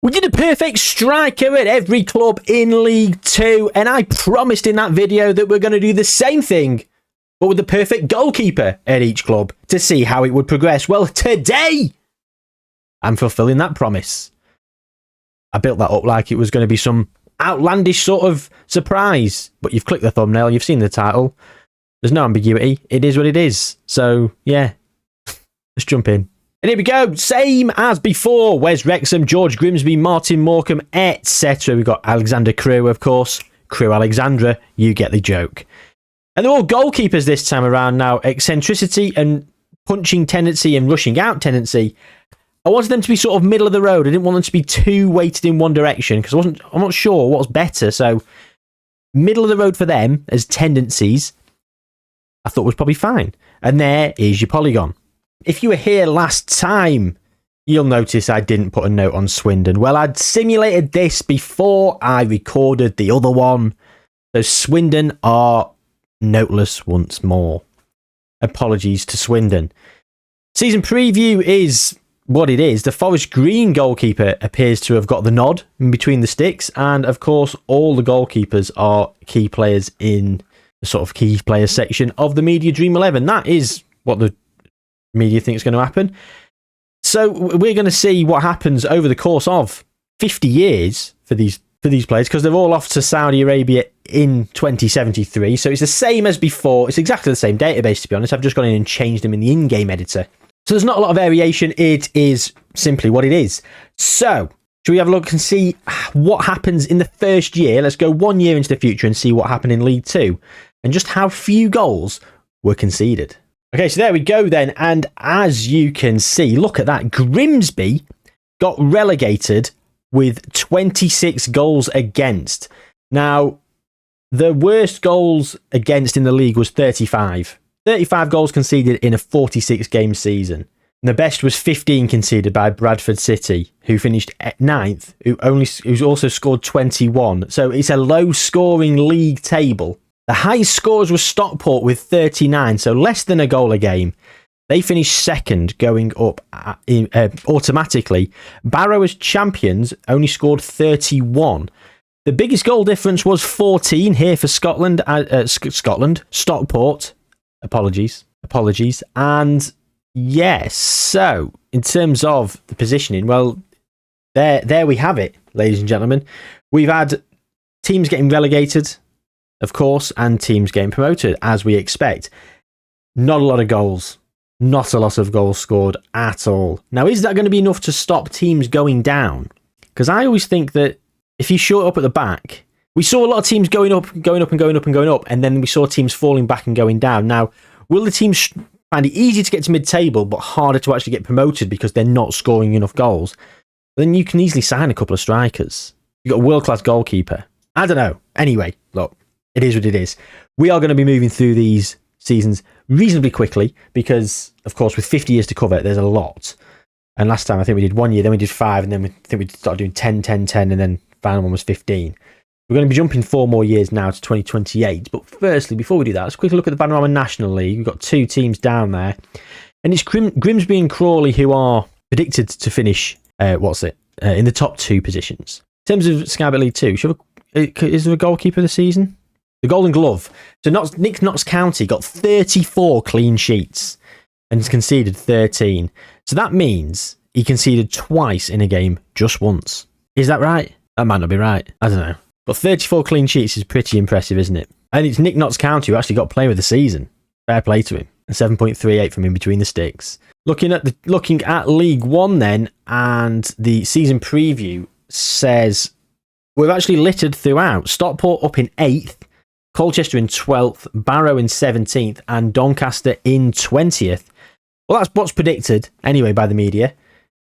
We did a perfect striker at every club in League 2, and I promised in that video that we're going to do the same thing, but with the perfect goalkeeper at each club to see how it would progress. Well, today, I'm fulfilling that promise. I built that up like it was going to be some outlandish sort of surprise, but you've clicked the thumbnail, you've seen the title. There's no ambiguity. It is what it is. So, yeah, let's jump in. And here we go, same as before. Wes Wrexham, George Grimsby, Martin Morecambe, etc. We've got Alexander Crew, of course. Crew Alexandra, you get the joke. And they're all goalkeepers this time around now. Eccentricity and punching tendency and rushing out tendency. I wanted them to be sort of middle of the road. I didn't want them to be too weighted in one direction because I'm not sure what's better. So middle of the road for them as tendencies, I thought was probably fine. And there is your polygon. If you were here last time, you'll notice I didn't put a note on Swindon. Well, I'd simulated this before I recorded the other one. So Swindon are noteless once more. Apologies to Swindon. Season preview is what it is. The Forest Green goalkeeper appears to have got the nod in between the sticks. And of course, all the goalkeepers are key players in the sort of key players section of the Media Dream 11. That is what the media think is going to happen. So we're going to see what happens over the course of 50 years for these players, because they're all off to Saudi Arabia in 2073. So it's the same as before. It's exactly the same database, to be honest. I've just gone in and changed them in the in-game editor. So there's not a lot of variation. It is simply what it is. So should we have a look and see what happens in the first year? Let's go 1 year into the future and see what happened in League 2 and just how few goals were conceded. Okay, so there we go then, and as you can see, look at that, Grimsby got relegated with 26 goals against. Now, the worst goals against in the league was 35. 35 goals conceded in a 46-game season. And the best was 15 conceded by Bradford City, who finished at 9th, who's also scored 21. So it's a low-scoring league table. The highest scorers were Stockport with 39, so less than a goal a game. They finished second, going up automatically. Barrow as champions only scored 31. The biggest goal difference was 14 here for Stockport. Apologies. And yes, so in terms of the positioning, well, there we have it, ladies and gentlemen. We've had teams getting relegated, of course, and teams getting promoted, as we expect. Not a lot of goals. Not a lot of goals scored at all. Now, is that going to be enough to stop teams going down? Because I always think that if you short up at the back, we saw a lot of teams going up, and then we saw teams falling back and going down. Now, will the teams find it easy to get to mid-table, but harder to actually get promoted because they're not scoring enough goals? Then you can easily sign a couple of strikers. You've got a world-class goalkeeper. I don't know. Anyway, look. It is what it is. We are going to be moving through these seasons reasonably quickly because, of course, with 50 years to cover, there's a lot. And last time, I think we did 1 year, then we did 5, and then I think we started doing 10, 10, 10, and then final one was 15. We're going to be jumping 4 more years now to 2028. But firstly, before we do that, let's quickly look at the Vanarama National League. We've got 2 teams down there. And it's Grimsby and Crawley who are predicted to finish, in the top 2 positions. In terms of Sky Bet League 2, is there a goalkeeper this season? The Golden Glove. So Nick Notts County got 34 clean sheets and has conceded 13. So that means he conceded twice in a game, just once. Is that right? That might not be right. I don't know. But 34 clean sheets is pretty impressive, isn't it? And it's Nick Notts County who actually got player of the season. Fair play to him. And 7.38 from in between the sticks. Looking at League 1 then, and the season preview says we've actually littered throughout. Stockport up in 8th. Colchester in 12th, Barrow in 17th, and Doncaster in 20th. Well, that's what's predicted anyway by the media.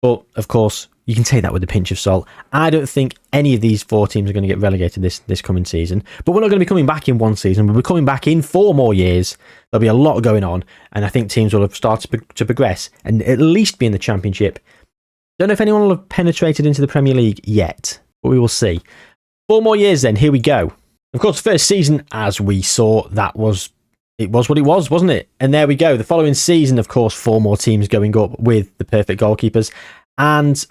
But, of course, you can take that with a pinch of salt. I don't think any of these 4 teams are going to get relegated this coming season. But we're not going to be coming back in 1 season. We'll be coming back in 4 more years. There'll be a lot going on. And I think teams will have started to progress and at least be in the Championship. Don't know if anyone will have penetrated into the Premier League yet. But we will see. 4 more years then. Here we go. Of course, first season, as we saw, it was what it was, wasn't it? And there we go. The following season, of course, 4 more teams going up with the perfect goalkeepers. And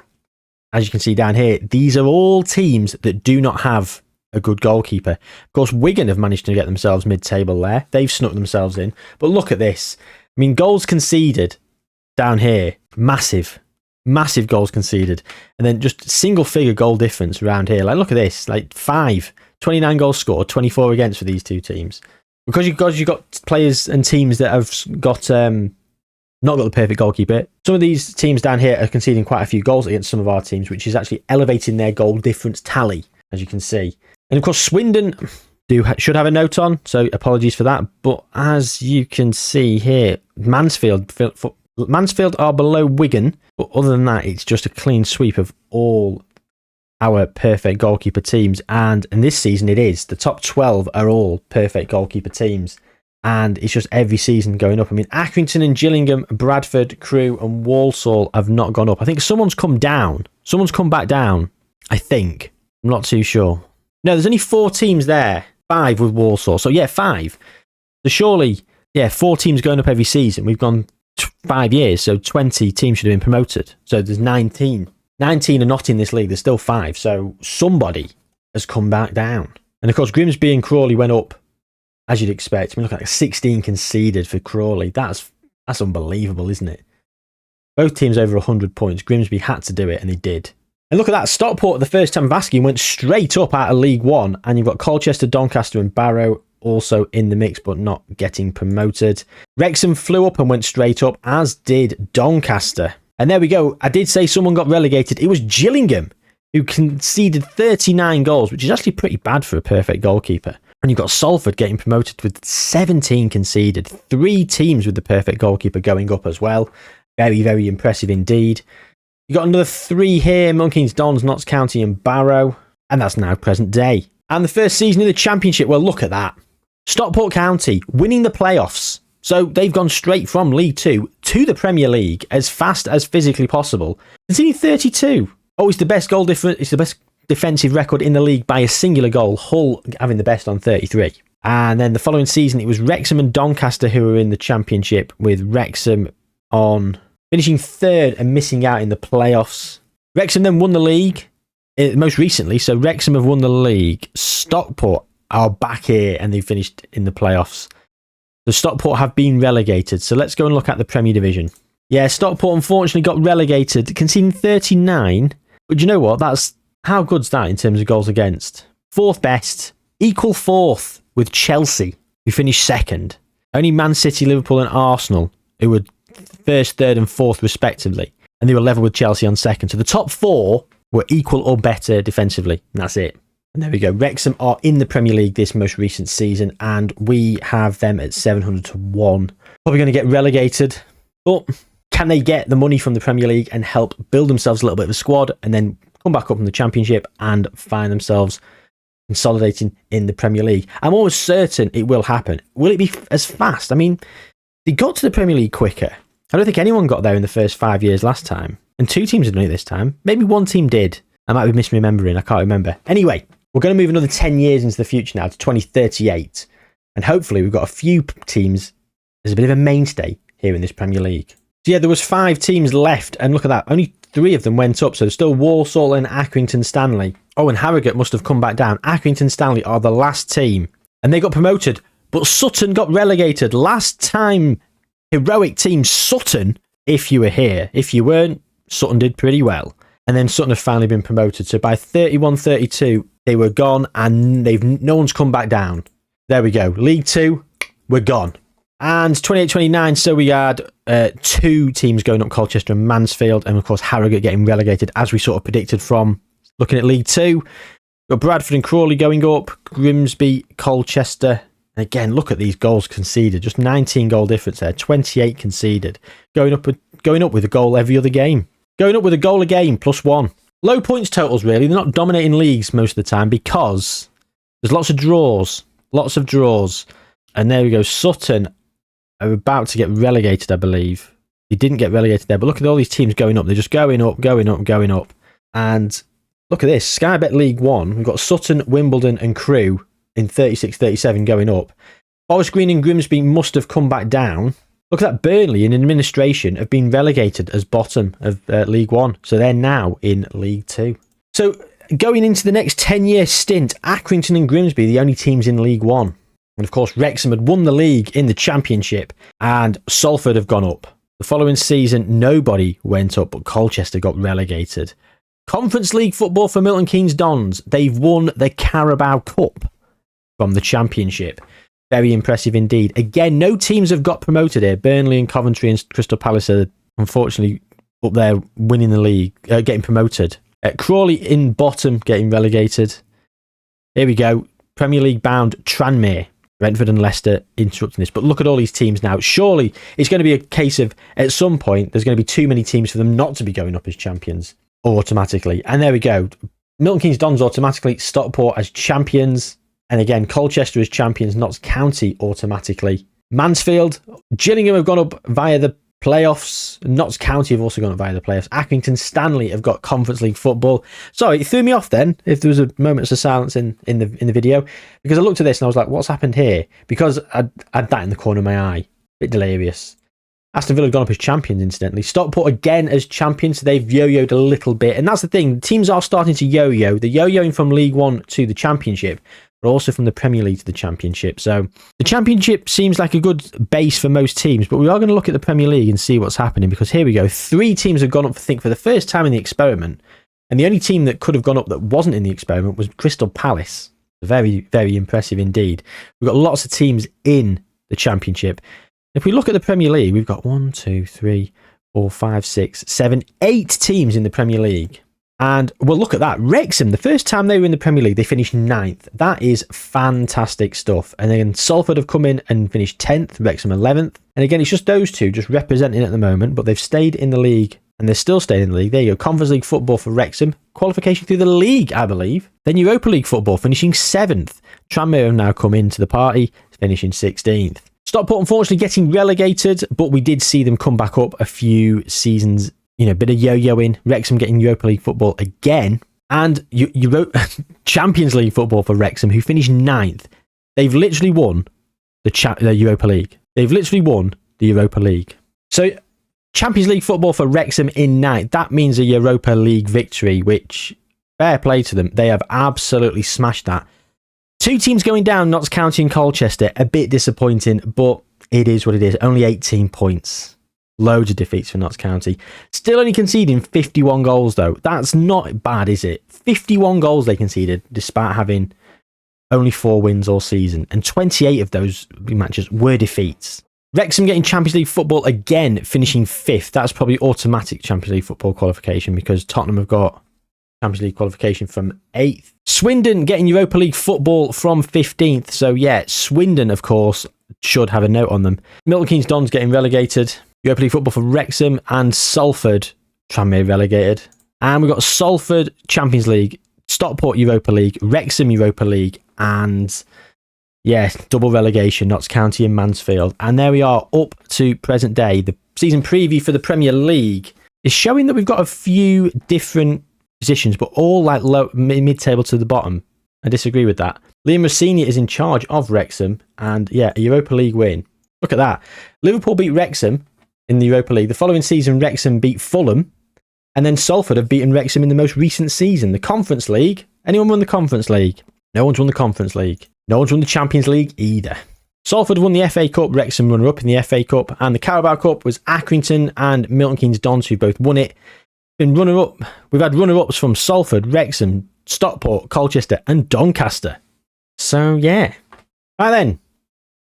as you can see down here, these are all teams that do not have a good goalkeeper. Of course, Wigan have managed to get themselves mid-table there. They've snuck themselves in. But look at this. I mean, goals conceded down here, massive goals conceded. And then just single-figure goal difference around here. Like, look at this. Like, 29 goals scored, 24 against for these two teams. Because you've got players and teams that have got not got the perfect goalkeeper. Some of these teams down here are conceding quite a few goals against some of our teams, which is actually elevating their goal difference tally, as you can see. And of course, Swindon should have a note on, so apologies for that. But as you can see here, Mansfield are below Wigan. But other than that, it's just a clean sweep of all our perfect goalkeeper teams. And in this season, it is. The top 12 are all perfect goalkeeper teams. And it's just every season going up. I mean, Accrington and Gillingham, Bradford, Crewe and Walsall have not gone up. I think someone's come down. Someone's come back down, I think. I'm not too sure. No, there's only 4 teams there. 5 with Walsall. So, yeah, 5. So, surely, 4 teams going up every season. We've gone 5 years, so 20 teams should have been promoted. So, there's 19. 19 are not in this league. There's still 5. So, somebody has come back down. And, of course, Grimsby and Crawley went up, as you'd expect. I mean, look at that, 16 conceded for Crawley. That's unbelievable, isn't it? Both teams over 100 points. Grimsby had to do it, and they did. And look at that. Stockport, the first time of asking, went straight up out of League One. And you've got Colchester, Doncaster and Barrow also in the mix, but not getting promoted. Wrexham flew up and went straight up, as did Doncaster. And there we go. I did say someone got relegated. It was Gillingham, who conceded 39 goals, which is actually pretty bad for a perfect goalkeeper. And you've got Salford getting promoted with 17 conceded. 3 teams with the perfect goalkeeper going up as well. Very, very impressive indeed. You got another 3 here, Monkey's, Dons, Notts County and Barrow. And that's now present day. And the first season of the Championship, well, look at that. Stockport County winning the playoffs. So they've gone straight from League 2 to the Premier League as fast as physically possible. Conceding 32. Oh, it's the best goal difference. It's the best defensive record in the league by a singular goal. Hull having the best on 33. And then the following season, it was Wrexham and Doncaster who were in the Championship, with Wrexham on finishing 3rd and missing out in the playoffs. Wrexham then won the league most recently. So Wrexham have won the league. Stockport are back here and they finished in the playoffs. The Stockport have been relegated. So let's go and look at the Premier Division. Yeah, Stockport unfortunately got relegated, conceding 39. But you know what? How good's that in terms of goals against? 4th best, equal 4th with Chelsea, who finished 2nd. Only Man City, Liverpool and Arsenal, who were 1st, 3rd and 4th respectively. And they were level with Chelsea on 2nd. So the top 4 were equal or better defensively. And that's it. And there we go. Wrexham are in the Premier League this most recent season, and we have them at 700 to 1. Probably going to get relegated, but can they get the money from the Premier League and help build themselves a little bit of a squad and then come back up from the Championship and find themselves consolidating in the Premier League? I'm almost certain it will happen. Will it be as fast? I mean, they got to the Premier League quicker. I don't think anyone got there in the first 5 years last time. And 2 teams had done it this time. Maybe 1 team did. I might be misremembering. I can't remember. Anyway, we're going to move another 10 years into the future now to 2038. And hopefully we've got a few teams as a bit of a mainstay here in this Premier League. So yeah, there was 5 teams left. And look at that. Only 3 of them went up. So there's still Walsall and Accrington Stanley. Oh, and Harrogate must have come back down. Accrington Stanley are the last team. And they got promoted. But Sutton got relegated. Last time, heroic team Sutton, if you were here. If you weren't, Sutton did pretty well. And then Sutton have finally been promoted. So by 31-32, they were gone and no one's come back down. There we go. League 2, we're gone. And 28-29, so we had 2 teams going up, Colchester and Mansfield. And of course, Harrogate getting relegated, as we sort of predicted from looking at League 2. We've got Bradford and Crawley going up, Grimsby, Colchester. And again, look at these goals conceded. Just 19 goal difference there, 28 conceded. Going up with a goal every other game. Going up with a goal a game, +1. Low points totals, really. They're not dominating leagues most of the time because there's lots of draws. Lots of draws. And there we go. Sutton are about to get relegated, I believe. They didn't get relegated there, but look at all these teams going up. They're just going up, going up, going up. And look at this. Sky Bet League 1. We've got Sutton, Wimbledon and Crewe in 36-37 going up. Forest Green and Grimsby must have come back down. Look at that, Burnley in administration have been relegated as bottom of League One. So they're now in League Two. So going into the next 10-year stint, Accrington and Grimsby, the only teams in League One. And of course, Wrexham had won the league in the Championship and Salford have gone up. The following season, nobody went up, but Colchester got relegated. Conference League football for Milton Keynes Dons. They've won the Carabao Cup from the Championship. Very impressive indeed. Again, no teams have got promoted here. Burnley and Coventry and Crystal Palace are unfortunately up there winning the league, getting promoted. Crawley in bottom, getting relegated. Here we go. Premier League bound Tranmere, Brentford and Leicester interrupting this. But look at all these teams now. Surely it's going to be a case of, at some point, there's going to be too many teams for them not to be going up as champions automatically. And there we go. Milton Keynes Dons automatically, Stockport as champions. And again, Colchester as champions, Notts County automatically. Mansfield, Gillingham have gone up via the playoffs. Notts County have also gone up via the playoffs. Accrington Stanley have got Conference League football. Sorry, it threw me off then, if there was a moment of silence in the video, because I looked at this and I was like, what's happened here? Because I had that in the corner of my eye. Bit delirious. Aston Villa have gone up as champions, incidentally. Stockport again as champions. So they've yo-yoed a little bit. And that's the thing. Teams are starting to yo-yo. They're yo-yoing from League One to the Championship, but also from the Premier League to the Championship. So the Championship seems like a good base for most teams, but we are going to look at the Premier League and see what's happening, because here we go. 3 teams have gone up, I think, for the first time in the experiment. And the only team that could have gone up that wasn't in the experiment was Crystal Palace. Very, very impressive indeed. We've got lots of teams in the Championship. If we look at the Premier League, we've got 1, 2, 3, 4, 5, 6, 7, 8 teams in the Premier League. And well, look at that. Wrexham, the first time they were in the Premier League, they finished 9th. That is fantastic stuff. And then Salford have come in and finished 10th, Wrexham 11th. And again, it's just those two just representing at the moment, but they've stayed in the league and they're still staying in the league. There you go. Conference League football for Wrexham. Qualification through the league, I believe. Then Europa League football, finishing 7th. Tranmere have now come into the party, finishing 16th. Stockport, unfortunately, getting relegated, but we did see them come back up a few seasons. You know, bit of yo-yoing. Wrexham getting Europa League football again. And you wrote Champions League football for Wrexham, who finished 9th. They've literally won the Europa League. They've literally won the Europa League. So, Champions League football for Wrexham in 9th. That means a Europa League victory, which, fair play to them. They have absolutely smashed that. 2 teams going down, Notts County and Colchester. A bit disappointing, but it is what it is. Only 18 points. Loads of defeats for Notts County. Still only conceding 51 goals, though. That's not bad, is it? 51 goals they conceded, despite having only 4 wins all season. And 28 of those matches were defeats. Wrexham getting Champions League football again, finishing 5th. That's probably automatic Champions League football qualification, because Tottenham have got Champions League qualification from 8th. Swindon getting Europa League football from 15th. So yeah, Swindon, of course, should have a note on them. Milton Keynes Dons getting relegated. Europa League football for Wrexham and Salford. Tranmere relegated. And we've got Salford Champions League, Stockport Europa League, Wrexham Europa League, and yeah, double relegation, Notts County and Mansfield. And there we are, up to present day. The season preview for the Premier League is showing that we've got a few different positions, but all like low mid-table to the bottom. I disagree with that. Liam Rossini is in charge of Wrexham, and yeah, a Europa League win. Look at that. Liverpool beat Wrexham in the Europa League. The following season, Wrexham beat Fulham, and then Salford have beaten Wrexham in the most recent season. The Conference League. Anyone won the Conference League? No one's won the Conference League. No one's won the Champions League either. Salford won the FA Cup, Wrexham runner-up in the FA Cup, and the Carabao Cup was Accrington and Milton Keynes Dons, who both won it. Been runner-up. We've had runner-ups from Salford, Wrexham, Stockport, Colchester, and Doncaster. So yeah. Right then,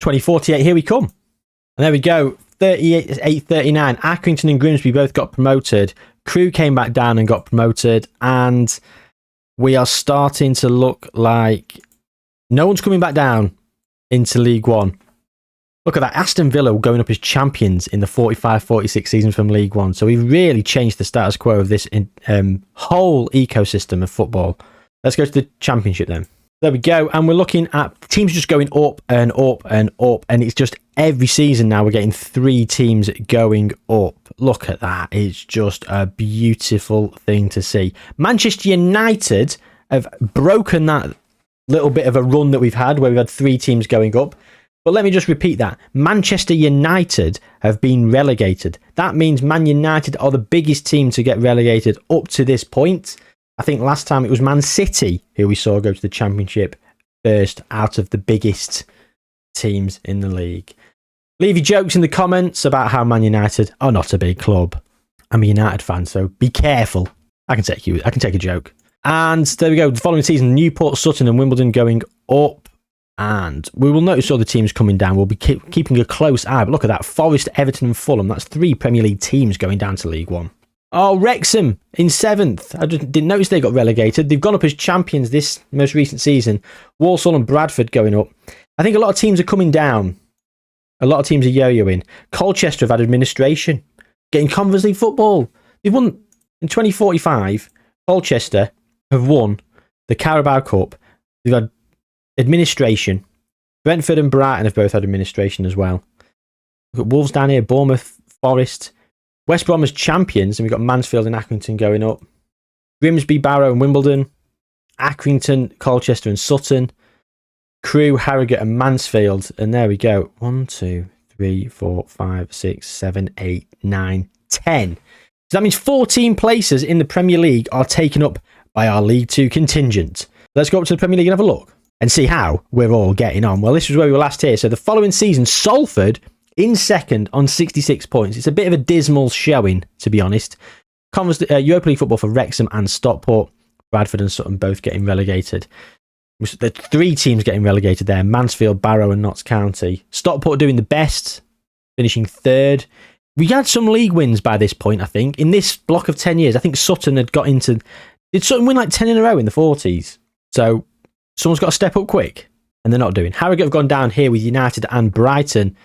2048, here we come. And there we go. 38-39. Accrington and Grimsby both got promoted. Crewe came back down and got promoted, and we are starting to look like no one's coming back down into League One. Look at that. Aston Villa going up as champions in the 45-46 season from League One. So we've really changed the status quo of this whole ecosystem of football. Let's go to the Championship then. There we go. And we're looking at teams just going up and up and up. And it's just every season now we're getting 3 teams going up. Look at that. It's just a beautiful thing to see. Manchester United have broken that little bit of a run that we've had where we've had 3 teams going up. But let me just repeat that. Manchester United have been relegated. That means Man United are the biggest team to get relegated up to this point. I think last time it was Man City who we saw go to the Championship first out of the biggest teams in the league. Leave your jokes in the comments about how Man United are not a big club. I'm a United fan, so be careful. I can take a joke. And there we go. The following season, Newport, Sutton and Wimbledon going up. And we will notice all the teams coming down. We'll be keeping a close eye. But look at that. Forest, Everton and Fulham. That's 3 Premier League teams going down to League One. Oh, Wrexham in 7th. I just didn't notice they got relegated. They've gone up as champions this most recent season. Walsall and Bradford going up. I think a lot of teams are coming down. A lot of teams are yo-yoing. Colchester have had administration. Getting Conference League football. They've won in 2045. Colchester have won the Carabao Cup. They've had administration. Brentford and Brighton have both had administration as well. We've got Wolves down here, Bournemouth, Forest. West Brom as champions, and we've got Mansfield and Accrington going up. Grimsby, Barrow and Wimbledon. Accrington, Colchester and Sutton. Crewe, Harrogate and Mansfield. And there we go. 1, 2, 3, 4, 5, 6, 7, 8, 9, 10. So that means 14 places in the Premier League are taken up by our League 2 contingent. Let's go up to the Premier League and have a look and see how we're all getting on. Well, this was where we were last here. So the following season, Salford in second on 66 points. It's a bit of a dismal showing, to be honest. Europa League football for Wrexham and Stockport. Bradford and Sutton both getting relegated. The 3 teams getting relegated there. Mansfield, Barrow and Notts County. Stockport doing the best, finishing 3rd. We had some league wins by this point, I think. In this block of 10 years, I think Sutton had got into... Did Sutton win like 10 in a row in the 40s? So someone's got to step up quick, and they're not doing. Harrogate have gone down here with United and Brighton.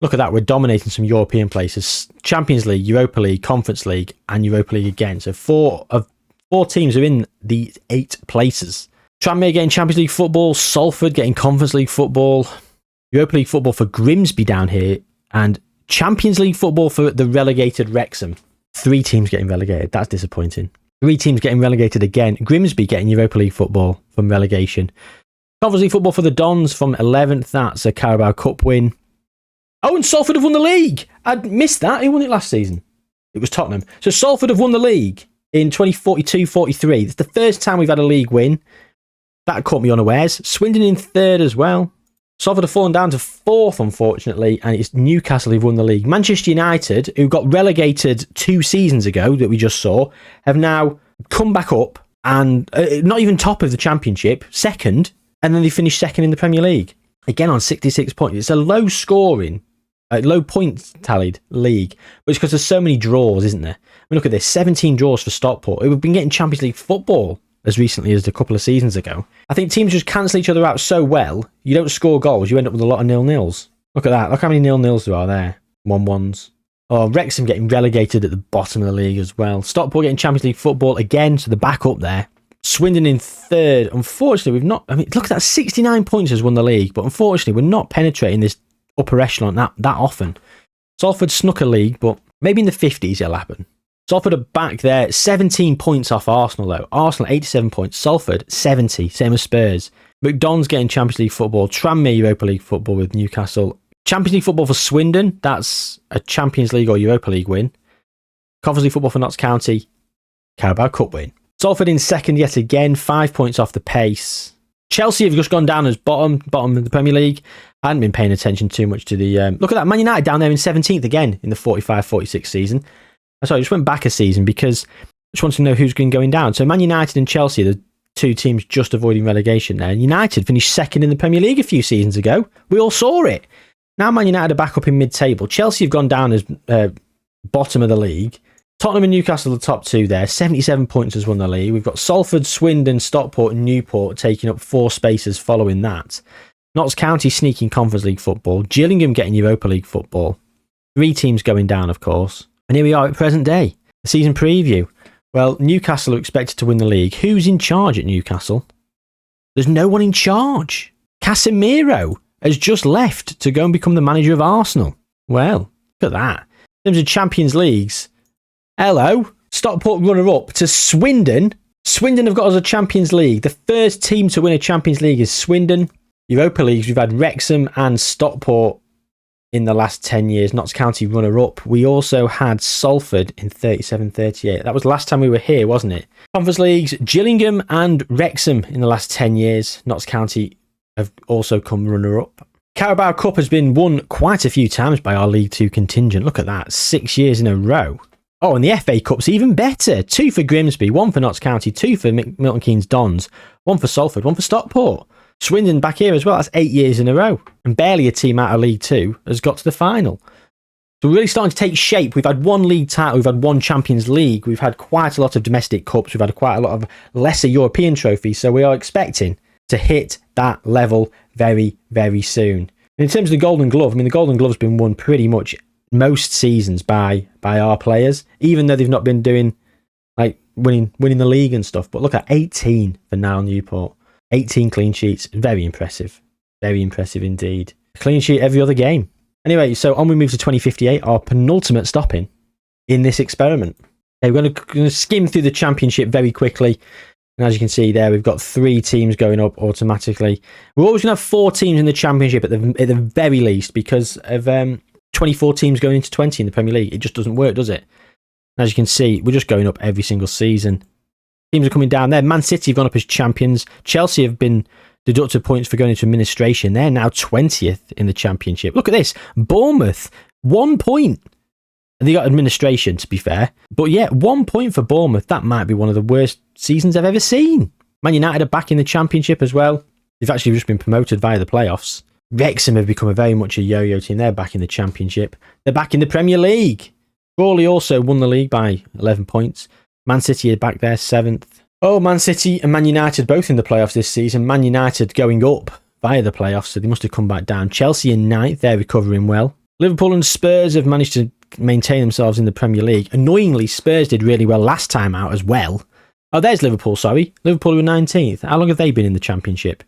Look at that, we're dominating some European places. Champions League, Europa League, Conference League, and Europa League again. So 4 teams are in the 8 places. Tranmere getting Champions League football, Salford getting Conference League football, Europa League football for Grimsby down here, and Champions League football for the relegated Wrexham. 3 teams getting relegated. That's disappointing. 3 teams getting relegated again. Grimsby getting Europa League football from relegation. Conference League football for the Dons from 11th. That's a Carabao Cup win. Oh, and Salford have won the league. I'd missed that. Who won it last season? It was Tottenham. So Salford have won the league in 2042-43. It's the first time we've had a league win. That caught me unawares. Swindon in 3rd as well. Salford have fallen down to 4th, unfortunately, and it's Newcastle who've won the league. Manchester United, who got relegated 2 seasons ago that we just saw, have now come back up and not even top of the Championship, 2nd, and then they finished 2nd in the Premier League. Again on 66 points. It's a low scoring, low points tallied league, but it's because there's so many draws, isn't there? I mean, look at this, 17 draws for Stockport, who have been getting Champions League football as recently as a couple of seasons ago. I think teams just cancel each other out so well, you don't score goals, you end up with a lot of 0-0s. Look at that, look how many 0-0s there are there. 1-1s. Oh, Wrexham getting relegated at the bottom of the league as well. Stockport getting Champions League football again, so they're back up there. Swindon in 3rd. Unfortunately, we've not... I mean, look at that, 69 points has won the league, but unfortunately, we're not penetrating this upper echelon that often. Salford snuck a league, but maybe in the 50s it'll happen. Salford are back there, 17 points off Arsenal though. Arsenal 87 points, Salford 70, same as Spurs. McDonald's getting Champions League football, Tranmere Europa League football with Newcastle. Champions League football for Swindon, that's a Champions League or Europa League win. Conference League football for Notts County, Carabao Cup win. Salford in 2nd yet again, 5 points off the pace. Chelsea have just gone down as bottom of the Premier League. I hadn't been paying attention too much to the... look at that, Man United down there in 17th again in the 45-46 season. Sorry, I just went back a season because I just wanted to know who's going down. So Man United and Chelsea are the 2 teams just avoiding relegation there. United finished 2nd in the Premier League a few seasons ago. We all saw it. Now Man United are back up in mid-table. Chelsea have gone down as bottom of the league. Tottenham and Newcastle are the top 2 there. 77 points has won the league. We've got Salford, Swindon, Stockport and Newport taking up 4 spaces following that. Notts County sneaking Conference League football. Gillingham getting Europa League football. 3 teams going down, of course. And here we are at present day. The season preview. Well, Newcastle are expected to win the league. Who's in charge at Newcastle? There's no one in charge. Casemiro has just left to go and become the manager of Arsenal. Well, look at that. In terms of Champions Leagues, hello, Stockport runner-up to Swindon. Swindon have got us a Champions League. The first team to win a Champions League is Swindon. Europa Leagues, we've had Wrexham and Stockport in the last 10 years. Notts County runner-up. We also had Salford in 37-38. That was the last time we were here, wasn't it? Conference Leagues, Gillingham and Wrexham in the last 10 years. Notts County have also come runner-up. Carabao Cup has been won quite a few times by our League 2 contingent. Look at that, 6 years in a row. Oh, and the FA Cup's even better. 2 for Grimsby, 1 for Notts County, 2 for Milton Keynes Dons, 1 for Salford, 1 for Stockport. Swindon back here as well. That's 8 years in a row. And barely a team out of League 2 has got to the final. So we're really starting to take shape. We've had 1 league title. We've had 1 Champions League. We've had quite a lot of domestic cups. We've had quite a lot of lesser European trophies. So we are expecting to hit that level very, very soon. And in terms of the Golden Glove, I mean, the Golden Glove's been won pretty much most seasons by our players, even though they've not been doing like winning the league and stuff. But look at 18 for Niall Newport. 18 clean sheets. Very impressive. Very impressive indeed. Clean sheet every other game. Anyway, so on we move to 2058, our penultimate stopping in this experiment. Okay, we're going to skim through the championship very quickly. And as you can see there, we've got 3 teams going up automatically. We're always going to have 4 teams in the championship at the very least, because of 24 teams going into 20 in the Premier League. It just doesn't work, does it? As you can see, we're just going up every single season. Teams are coming down there. Man City have gone up as champions. Chelsea have been deducted points for going into administration. They're now 20th in the championship. Look at this. Bournemouth, 1 point. And they got administration, to be fair. But yeah, 1 point for Bournemouth. That might be one of the worst seasons I've ever seen. Man United are back in the championship as well. They've actually just been promoted via the playoffs. Wrexham have become very much a yo-yo team. They're back in the championship. They're back in the Premier League. Crawley also won the league by 11 points. Man City are back there, 7th. Oh, Man City and Man United both in the playoffs this season. Man United going up via the playoffs, so they must have come back down. Chelsea in 9th, they're recovering well. Liverpool and Spurs have managed to maintain themselves in the Premier League. Annoyingly, Spurs did really well last time out as well. Oh, there's Liverpool, sorry. Liverpool were 19th. How long have they been in the Championship?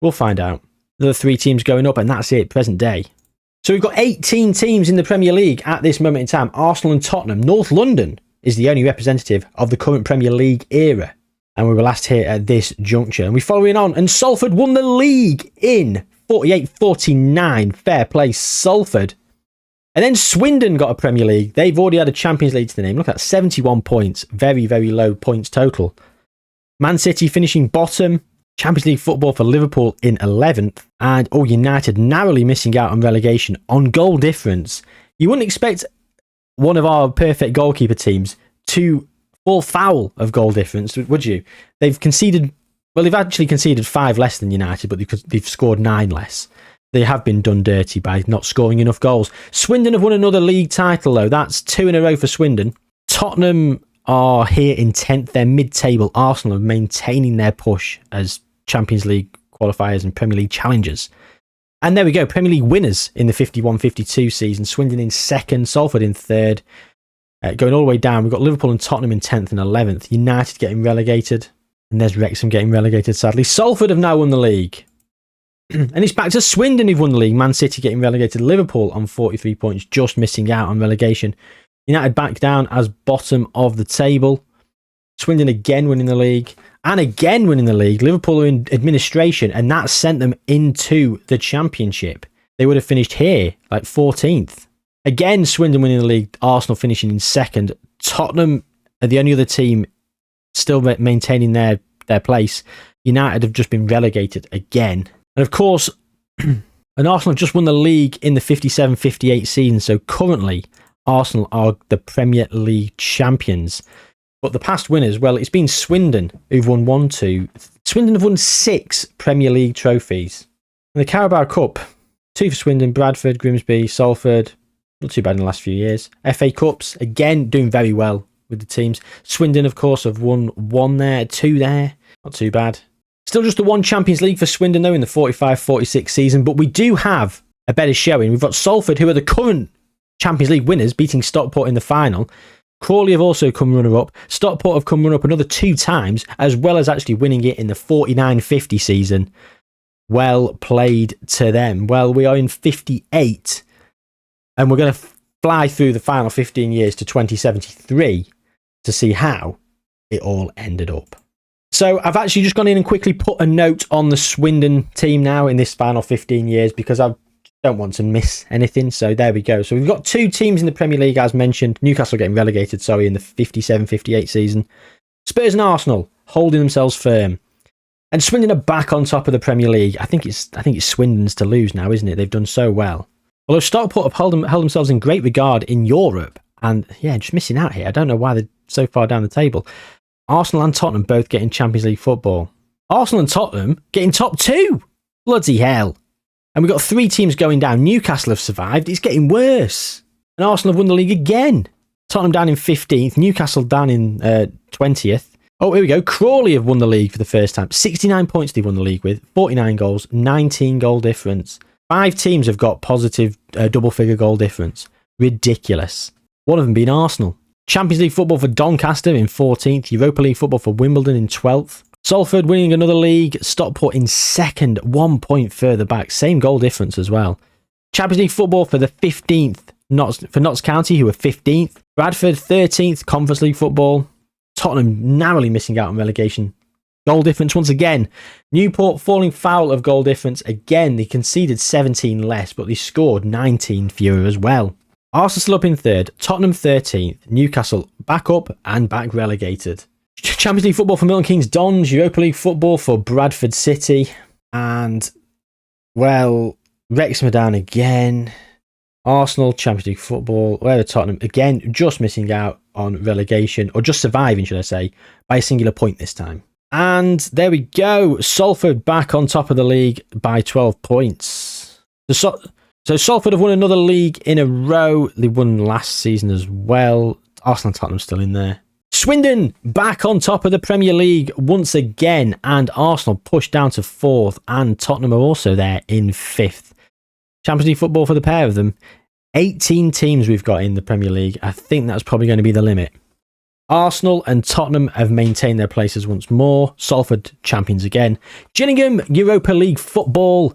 We'll find out. There are 3 teams going up, and that's it, present day. So we've got 18 teams in the Premier League at this moment in time. Arsenal and Tottenham. North London is the only representative of the current Premier League era. And we were last here at this juncture. And we're following on. And Salford won the league in 48-49. Fair play, Salford. And then Swindon got a Premier League. They've already had a Champions League to the name. Look at that, 71 points. Very, very low points total. Man City finishing bottom. Champions League football for Liverpool in 11th. And United narrowly missing out on relegation on goal difference. You wouldn't expect one of our perfect goalkeeper teams to fall foul of goal difference, would you? They've actually conceded 5 less than United, but they've scored 9 less. They have been done dirty by not scoring enough goals. Swindon have won another league title, though. That's 2 in a row for Swindon. Tottenham are here in 10th. They're mid-table. Arsenal are maintaining their push as Champions League qualifiers and Premier League challengers. And there we go, Premier League winners in the 51-52 season. Swindon in 2nd, Salford in 3rd. Going all the way down, we've got Liverpool and Tottenham in 10th and 11th. United getting relegated. And there's Wrexham getting relegated, sadly. Salford have now won the league. And it's back to Swindon who've won the league. Man City getting relegated. Liverpool on 43 points, just missing out on relegation. United back down as bottom of the table. Swindon again winning the league. And again winning the league. Liverpool are in administration, and that sent them into the Championship. They would have finished here, like 14th. Again, Swindon winning the league. Arsenal finishing in 2nd. Tottenham are the only other team still maintaining their place. United have just been relegated again. And of course, and Arsenal just won the league in the 57-58 season. So currently, Arsenal are the Premier League champions. But the past winners, well, it's been Swindon who've won 1, 2. Swindon have won 6 Premier League trophies. And the Carabao Cup, 2 for Swindon, Bradford, Grimsby, Salford. Not too bad in the last few years. FA Cups, again, doing very well with the teams. Swindon, of course, have won 1 there, 2 there. Not too bad. Still just the 1 Champions League for Swindon, though, in the 45-46 season. But we do have a better showing. We've got Salford, who are the current Champions League winners, beating Stockport in the final. Crawley have also come runner-up. Stockport have come runner-up another 2 times, as well as actually winning it in the 49-50 season. Well played to them. Well, we are in 58, and we're going to fly through the final 15 years to 2073 to see how it all ended up. So I've actually just gone in and quickly put a note on the Swindon team now in this final 15 years because I don't want to miss anything. So there we go. So we've got 2 teams in the Premier League, as mentioned. Newcastle getting relegated, in the 57-58 season. Spurs and Arsenal holding themselves firm. And Swindon are back on top of the Premier League. I think it's Swindon's to lose now, isn't it? They've done so well. Although Stockport have held themselves in great regard in Europe. And yeah, just missing out here. I don't know why they're so far down the table. Arsenal and Tottenham both getting Champions League football. Arsenal and Tottenham getting top 2. Bloody hell. And we've got 3 teams going down. Newcastle have survived. It's getting worse. And Arsenal have won the league again. Tottenham down in 15th. Newcastle down in 20th. Oh, here we go. Crawley have won the league for the first time. 69 points they won the league with. 49 goals. 19 goal difference. 5 teams have got positive double-figure goal difference. Ridiculous. One of them being Arsenal. Champions League football for Doncaster in 14th. Europa League football for Wimbledon in 12th. Salford winning another league. Stockport in 2nd, 1 point further back. Same goal difference as well. Champions League football for the 15th. For Notts County, who are 15th. Bradford 13th. Conference League football. Tottenham narrowly missing out on relegation. Goal difference once again. Newport falling foul of goal difference. Again, they conceded 17 less, but they scored 19 fewer as well. Arsenal still up in 3rd. Tottenham 13th. Newcastle back up and back relegated. Champions League football for Milton Keynes Dons. Europa League football for Bradford City. And, well, Wrexham are down again. Arsenal, Champions League football. Where are Tottenham? Again, just missing out on relegation, or just surviving, should I say, by a singular point this time. And there we go. Salford back on top of the league by 12 points. So Salford have won another league in a row. They won last season as well. Arsenal and Tottenham still in there. Swindon back on top of the Premier League once again. And Arsenal pushed down to 4th. And Tottenham are also there in 5th. Champions League football for the pair of them. 18 teams we've got in the Premier League. I think that's probably going to be the limit. Arsenal and Tottenham have maintained their places once more. Salford champions again. Gillingham, Europa League football.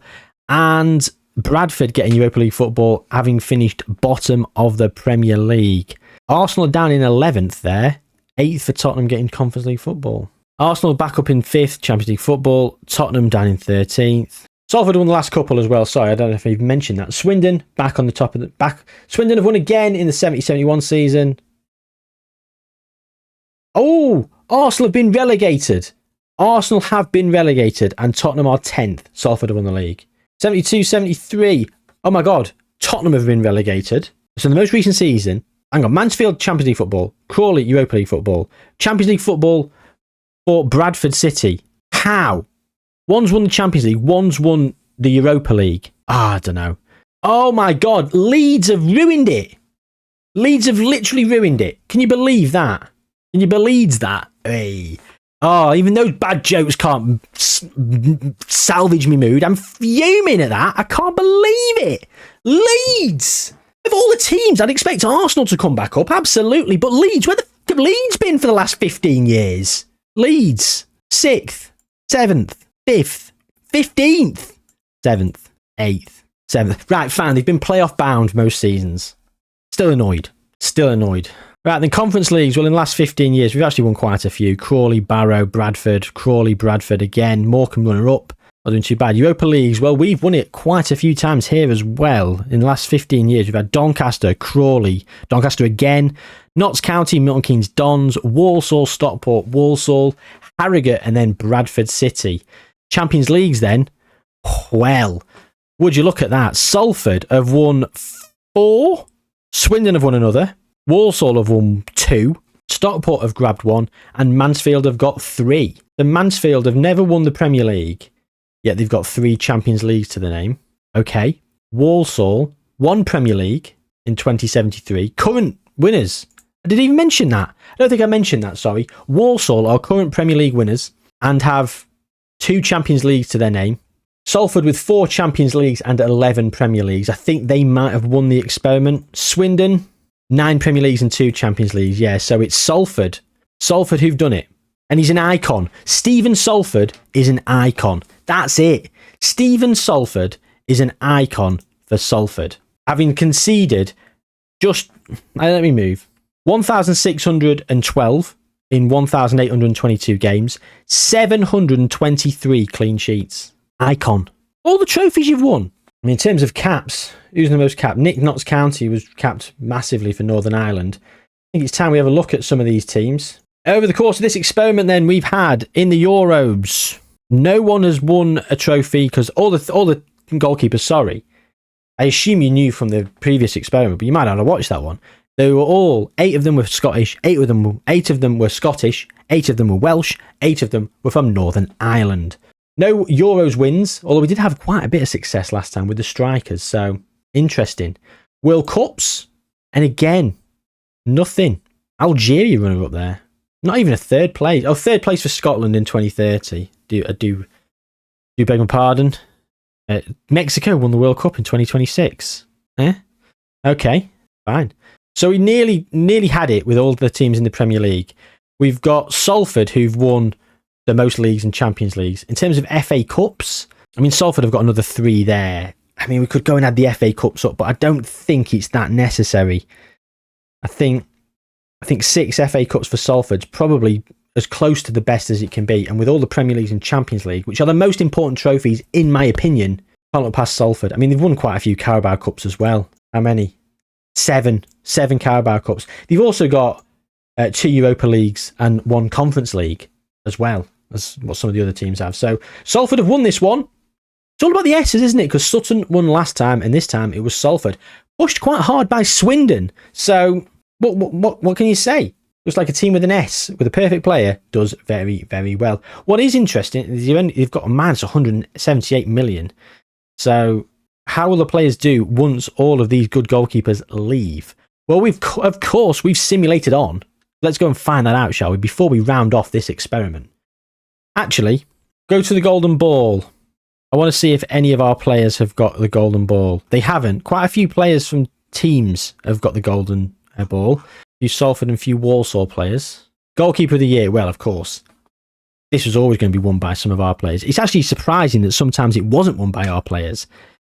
And Bradford getting Europa League football, having finished bottom of the Premier League. Arsenal down in 11th there. 8th for Tottenham getting Conference League football. Arsenal back up in 5th, Champions League football. Tottenham down in 13th. Salford won the last couple as well. Sorry, I don't know if I've mentioned that. Swindon back on the top of the back. Swindon have won again in the 70-71 season. Oh, Arsenal have been relegated. Arsenal have been relegated and Tottenham are 10th. Salford have won the league. 72-73. Oh my God. Tottenham have been relegated. So in the most recent season, hang on, Mansfield Champions League football, Crawley Europa League football, Champions League football for Bradford City. How? One's won the Champions League, one's won the Europa League. I don't know. Oh my God, Leeds have ruined it. Leeds have literally ruined it. Can you believe that? Can you believe that? Hey. Oh, even those bad jokes can't salvage me mood. I'm fuming at that. I can't believe it. Leeds. Of all the teams, I'd expect Arsenal to come back up. Absolutely. But Leeds, where the f*** have Leeds been for the last 15 years? Leeds. 6th. 7th. 5th. 15th. 7th. 8th. 7th. Right, fine. They've been playoff bound most seasons. Still annoyed. Still annoyed. Right, then Conference Leagues. Well, in the last 15 years, we've actually won quite a few. Crawley, Barrow, Bradford. Crawley, Bradford again. Morecambe runner-up. Not doing too bad. Europa Leagues. Well, we've won it quite a few times here as well. In the last 15 years, we've had Doncaster, Crawley, Doncaster again, Notts County, Milton Keynes Dons, Walsall, Stockport, Walsall, Harrogate, and then Bradford City. Champions Leagues then. Well, would you look at that? Salford have won 4. Swindon have won another. Walsall have won 2. Stockport have grabbed 1. And Mansfield have got 3. The Mansfield have never won the Premier League. Yet they've got 3 Champions Leagues to the name. Okay. Walsall won Premier League in 2073. Current winners. I didn't even mention that. I don't think I mentioned that, sorry. Walsall are current Premier League winners and have 2 Champions Leagues to their name. Salford with 4 Champions Leagues and 11 Premier Leagues. I think they might have won the experiment. Swindon, 9 Premier Leagues and 2 Champions Leagues. Yeah, so it's Salford. Salford who've done it. And he's an icon. Stephen Salford is an icon. That's it. Stephen Salford is an icon for Salford. Having conceded just, let me move, 1,612 in 1,822 games, 723 clean sheets. Icon. All the trophies you've won. I mean, in terms of caps, who's the most capped? Nick Notts County was capped massively for Northern Ireland. I think it's time we have a look at some of these teams. Over the course of this experiment, then, we've had in the Euros, no one has won a trophy because all the goalkeepers, sorry. I assume you knew from the previous experiment, but you might not have watched that one. They were all, 8 of them were Scottish, 8 of them were Scottish, 8 of them were Welsh, 8 of them were from Northern Ireland. No Euros wins, although we did have quite a bit of success last time with the strikers, so interesting. World Cups, and again, nothing. Algeria runner up there. Not even a third place. Oh, third place for Scotland in 2030. Do beg my pardon. Mexico won the World Cup in 2026. Okay, fine. So we nearly had it with all the teams in the Premier League. We've got Salford, who've won the most leagues and Champions Leagues. In terms of FA Cups, I mean, Salford have got another 3 there. I mean, we could go and add the FA Cups up, but I don't think it's that necessary. I think 6 FA Cups for Salford's probably as close to the best as it can be. And with all the Premier Leagues and Champions League, which are the most important trophies, in my opinion, can't look past Salford. I mean, they've won quite a few Carabao Cups as well. How many? 7 Carabao Cups. They've also got 2 Europa Leagues and 1 Conference League as well as what some of the other teams have. So Salford have won this one. It's all about the S's, isn't it? Because Sutton won last time, and this time it was Salford. Pushed quite hard by Swindon. So what can you say? Looks like a team with an S, with a perfect player, does very, very well. What is interesting is you've got a minus 178 million. So how will the players do once all of these good goalkeepers leave? Well, of course, we've simulated on. Let's go and find that out, shall we, before we round off this experiment. Actually, go to the golden ball. I want to see if any of our players have got the golden ball. They haven't. Quite a few players from teams have got the golden ball. A few Salford and a few Walsall players. Goalkeeper of the year, well, of course. This was always going to be won by some of our players. It's actually surprising that sometimes it wasn't won by our players.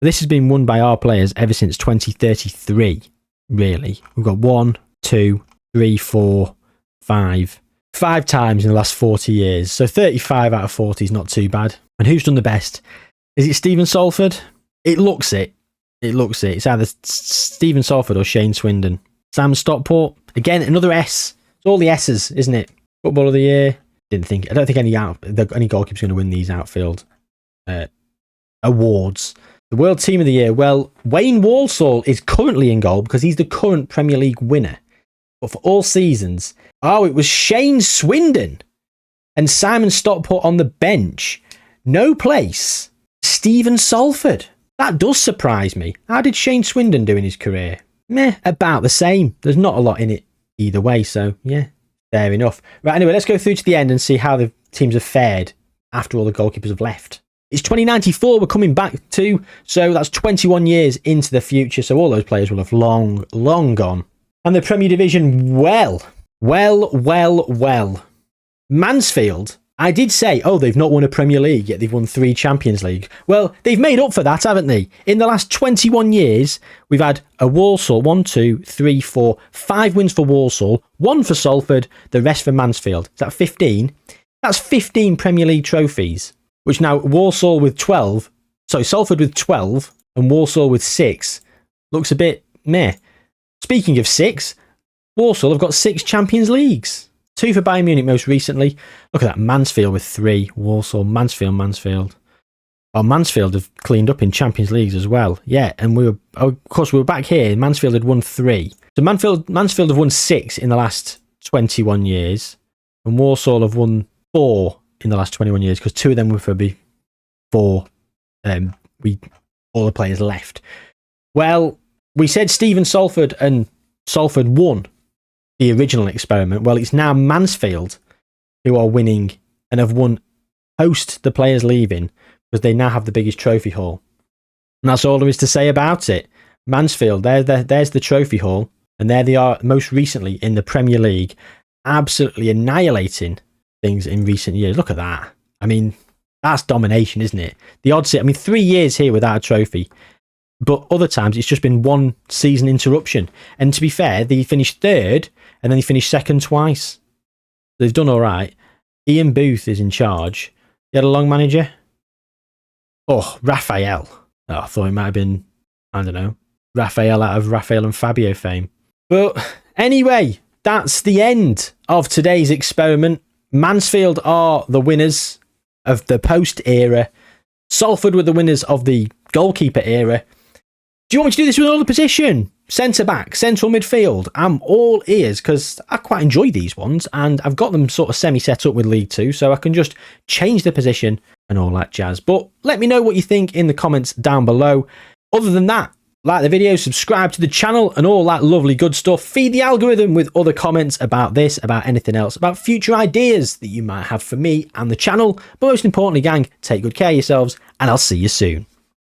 This has been won by our players ever since 2033, really. We've got 1, 2, 3, 4, 5. 5 times in the last 40 years. So 35 out of 40 is not too bad. And who's done the best? Is it Stephen Salford? It looks it. It's either Stephen Salford or Shane Swindon. Sam Stockport. Again, another S. It's all the S's, isn't it? Football of the year. I don't think any goalkeeper's going to win these outfield awards. The World Team of the Year. Well, Wayne Walsall is currently in goal because he's the current Premier League winner. But for all seasons, it was Shane Swindon and Simon Stockport on the bench. No place. Stephen Salford. That does surprise me. How did Shane Swindon do in his career? About the same. There's not a lot in it either way, so yeah, fair enough. Right, anyway, let's go through to the end and see how the teams have fared after all the goalkeepers have left. It's 2094 we're coming back to, so that's 21 years into the future, so all those players will have long, long gone. And the Premier Division, well. Mansfield, I did say, they've not won a Premier League, yet they've won 3 Champions League. Well, they've made up for that, haven't they? In the last 21 years, we've had a Walsall, 1, 2, 3, 4, 5 wins for Walsall, 1 for Salford, the rest for Mansfield. Is that 15? That's 15 Premier League trophies, which now Salford with 12, and Walsall with 6. Looks a bit meh. Speaking of 6, Walsall have got 6 Champions Leagues. 2 for Bayern Munich most recently. Look at that, Mansfield with 3. Walsall, Mansfield. Oh, Mansfield have cleaned up in Champions Leagues as well. Yeah, and we were back here. Mansfield had won 3. So Mansfield have won 6 in the last 21 years. And Walsall have won 4 in the last 21 years because 2 of them were for before all the players left. Well, we said Stephen Salford and Salford won the original experiment. Well, it's now Mansfield who are winning and have won post the players leaving because they now have the biggest trophy haul. And that's all there is to say about it. Mansfield, there's the trophy haul, and there they are most recently in the Premier League, absolutely annihilating things in recent years. Look at that. I mean, that's domination, isn't it? The odds, 3 years here without a trophy. But other times it's just been 1 season interruption. And to be fair, they finished 3rd and then they finished 2nd twice. They've done all right. Ian Booth is in charge. You had a long manager? Oh, Raphael. Oh, I thought it might have been, I don't know, Raphael out of Raphael and Fabio fame. But anyway, that's the end of today's experiment. Mansfield are the winners of the post era. Salford were the winners of the goalkeeper era. Do you want me to do this with another position? Centre back, central midfield. I'm all ears because I quite enjoy these ones and I've got them sort of semi-set up with League 2 so I can just change the position and all that jazz. But let me know what you think in the comments down below. Other than that, like the video, subscribe to the channel and all that lovely good stuff. Feed the algorithm with other comments about this, about anything else, about future ideas that you might have for me and the channel. But most importantly, gang, take good care of yourselves and I'll see you soon.